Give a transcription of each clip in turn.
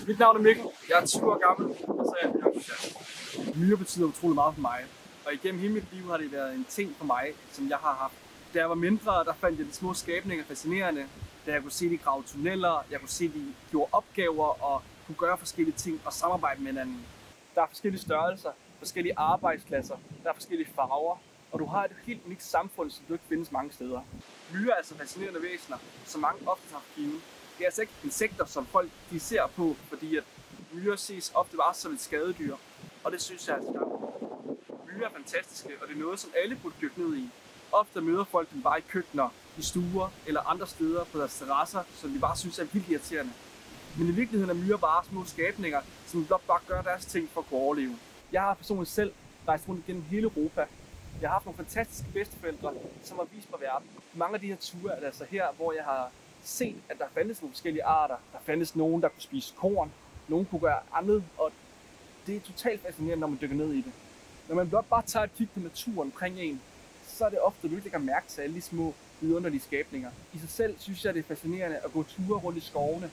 Mit navn er Mikkel, jeg er 20 år gammel, og så er jeg entusiast. Myrer betyder utrolig meget for mig, og igennem hele mit liv har det været en ting for mig, som jeg har haft. Da jeg var mindre, der fandt jeg de små skabninger fascinerende, da jeg kunne se de grave tunneller, jeg kunne se de gjorde opgaver og kunne gøre forskellige ting og samarbejde med hinanden. Der er forskellige størrelser, forskellige arbejdspladser, der er forskellige farver, og du har et helt unikt samfund, som du ikke findes mange steder. Myrer er altså fascinerende væsener, som mange ofte har givet. Det er altså ikke insekter, som folk de ser på, fordi at myrer ses ofte bare som et skadedyr, og det synes jeg er skam. Myrer er fantastiske, og det er noget, som alle burde dykke ned i. Ofte møder folk dem bare i køkkener, i stuer eller andre steder på deres terrasser, som de bare synes er vildt irriterende. Men i virkeligheden er myrer bare små skabninger, som blot bare gør deres ting for at kunne overleve. Jeg har personligt selv rejst rundt gennem hele Europa. Jeg har haft nogle fantastiske bedsteforældre, som har vist mig verden. Mange af de her ture er altså her, hvor jeg har set, at der fandtes nogle forskellige arter. Der fandtes nogen, der kunne spise korn, nogen kunne gøre andet, og det er totalt fascinerende, når man dykker ned i det. Når man blot bare tager et kig på naturen omkring en, så er det ofte virkelig at mærke til alle de små vidunderlige skabninger. I sig selv synes jeg, det er fascinerende at gå ture rundt i skovene,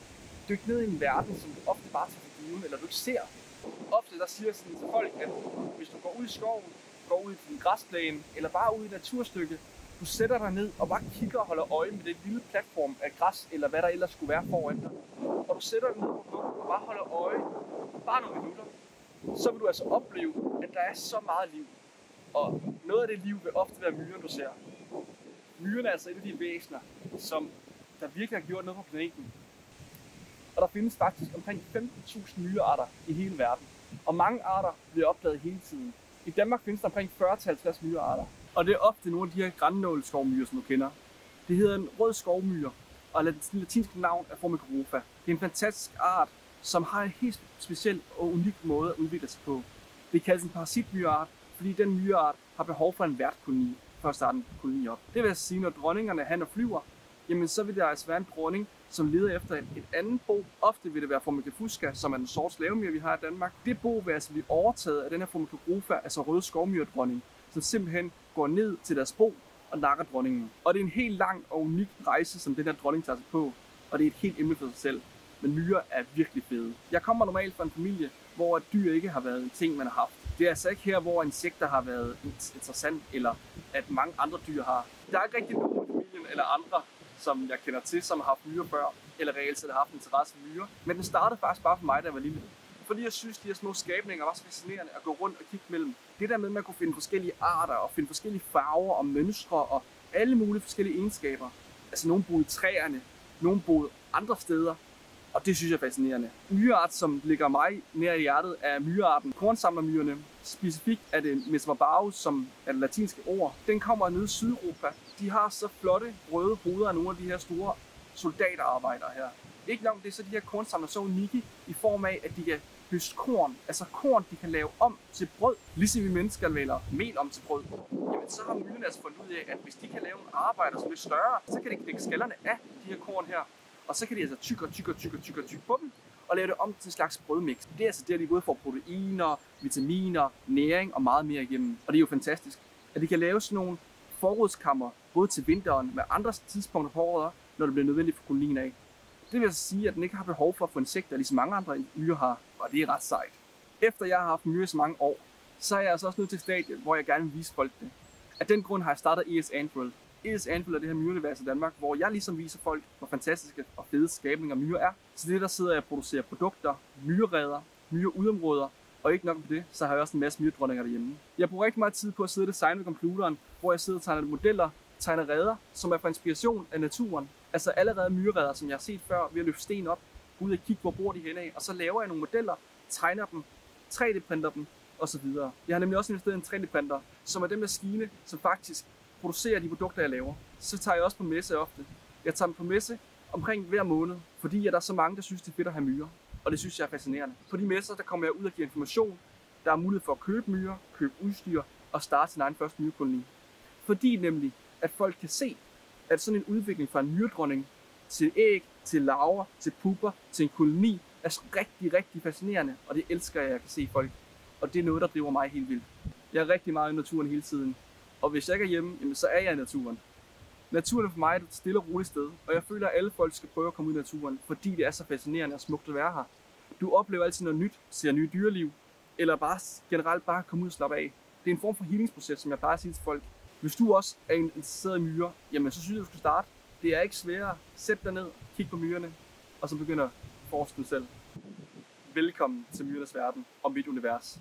dykke ned i en verden, som du ofte bare tager for given, eller du ikke ser. Ofte der siger sådan til folk, at hvis du går ud i skoven, går ud i din græsplæne, eller bare ud i et naturstykke, du sætter dig ned og bare kigger og holder øje med det lille platform af græs, eller hvad der ellers skulle være foran dig. Og du sætter dig ned på bukken og bare holder øje, bare nogle minutter, så vil du altså opleve, at der er så meget liv. Og noget af det liv vil ofte være myren, du ser. Myren er altså et af de væsener, som der virkelig har gjort noget på planeten. Og der findes faktisk omkring 15.000 myrearter i hele verden. Og mange arter bliver opdaget hele tiden. I Danmark findes der omkring 40-50 myrearter. Og det er ofte nogle af de her grannålskovmyrer, som du kender. Det hedder en rød skovmyre, og det latinske navn er Formicorofa. Det er en fantastisk art, som har en helt speciel og unik måde at udvikle sig på. Det kaldes en parasitmyreart, fordi den myreart har behov for en værtkoloni for at starte en koloni op. Det vil altså sige, når dronningerne han og flyver, jamen så vil der altså være en dronning, som leder efter et andet bo. Ofte vil det være Formicifusca, som er den sorte slavemyre, vi har i Danmark. Det bo vil altså blive overtaget af den her Formicorofa, altså røde skovmyredronning, som simpelthen går ned til deres bo og nakker dronningen. Og det er en helt lang og unik rejse, som den her dronning tager sig på, og det er et helt emne for sig selv. Men myrer er virkelig fede. Jeg kommer normalt fra en familie, hvor dyr ikke har været en ting, man har haft. Det er altså ikke her, hvor insekter har været interessant, eller at mange andre dyr har. Der er ikke rigtig nogen i familien eller andre, som jeg kender til, som har haft myrer før, eller reelt set har haft interesse for myrer. Men den startede faktisk bare for mig, da jeg var lille. Fordi jeg synes, de her små skabninger var så fascinerende at gå rundt og kigge mellem. Det der med, at man kunne finde forskellige arter og finde forskellige farver og mønstre og alle mulige forskellige egenskaber. Altså nogle boede i træerne, nogle boede andre steder. Og det synes jeg er fascinerende. Myreart, som ligger mig nær i hjertet, er myrearten kornsamlermyrerne. Specifikt er det Mesombarbaus, som er det latinske ord. Den kommer nede i Sydeuropa. De har så flotte røde hoveder af nogle af de her store soldaterarbejdere her. Ikke nok det, så de her kornsamler så unikke i form af, at de kan høste korn. Altså korn, de kan lave om til brød. Ligesom vi mennesker laver mel om til brød. Jamen så har myrerne altså fundet ud af, at hvis de kan lave en arbejder, som er større, så kan de knække skallerne af de her korn her. Og så kan de altså tykke på dem og lave det om til en slags brødmix. Det er altså der, de både får proteiner, vitaminer, næring og meget mere igennem. Og det er jo fantastisk, at de kan lave sådan nogle forrådskammer både til vinteren med andre tidspunkter på året, når det bliver nødvendigt for kolonien af. Det vil altså sige, at den ikke har behov for at få insekter, ligesom mange andre myrer har, og det er ret sejt. Efter jeg har haft myrer så mange år, så er jeg altså også nødt til et stadie, hvor jeg gerne vil vise folk det. Af den grund har jeg startet ES Antworld. ES Antworld er det her myreunivers i Danmark, hvor jeg ligesom viser folk, hvor fantastiske og fede skabninger myrer er. Så det der sidder jeg og producerer produkter, myrereder, myreudområder, og ikke nok med det, så har jeg også en masse myredronninger derhjemme. Jeg bruger rigtig meget tid på at sidde og designe ved computeren, hvor jeg sidder og tegner modeller, tegner reder, som er for inspiration af naturen. Altså allerede myrereder, som jeg har set før, ved at løfte sten op, gå ud og kigge, hvor bor de henne af, og så laver jeg nogle modeller, tegner dem, 3D-printer dem, osv. Jeg har nemlig også investeret i en 3D-printer, som er den maskine, som faktisk producerer de produkter, jeg laver. Så tager jeg også på messe ofte. Jeg tager dem på messe omkring hver måned, fordi der er så mange, der synes, det er fedt at have myrer. Og det synes jeg er fascinerende. På de messer, der kommer jeg ud og giver information. Der er mulighed for at købe myrer, købe udstyr og starte sin egen første myrekoloni. Fordi nemlig, at folk kan se, at sådan en udvikling fra en myredronning til æg, til larver, til pupper, til en koloni, er rigtig, rigtig fascinerende. Og det elsker jeg kan se i folk. Og det er noget, der driver mig helt vildt. Jeg er rigtig meget i naturen hele tiden. Og hvis jeg ikke er hjemme, jamen, så er jeg i naturen. Naturen for mig er et stille og roligt sted, og jeg føler, at alle folk skal prøve at komme ud i naturen, fordi det er så fascinerende og smukt at være her. Du oplever altid noget nyt, ser nye dyreliv, eller bare generelt bare komme ud og slappe af. Det er en form for healingsproces, som jeg plejer at sige til folk. Hvis du også er interesseret i myrer, jamen så synes jeg, du skal starte. Det er ikke sværere. Sæt dig ned, kig på myrerne, og så begynder at forske dem selv. Velkommen til Myrernes Verden og mit univers.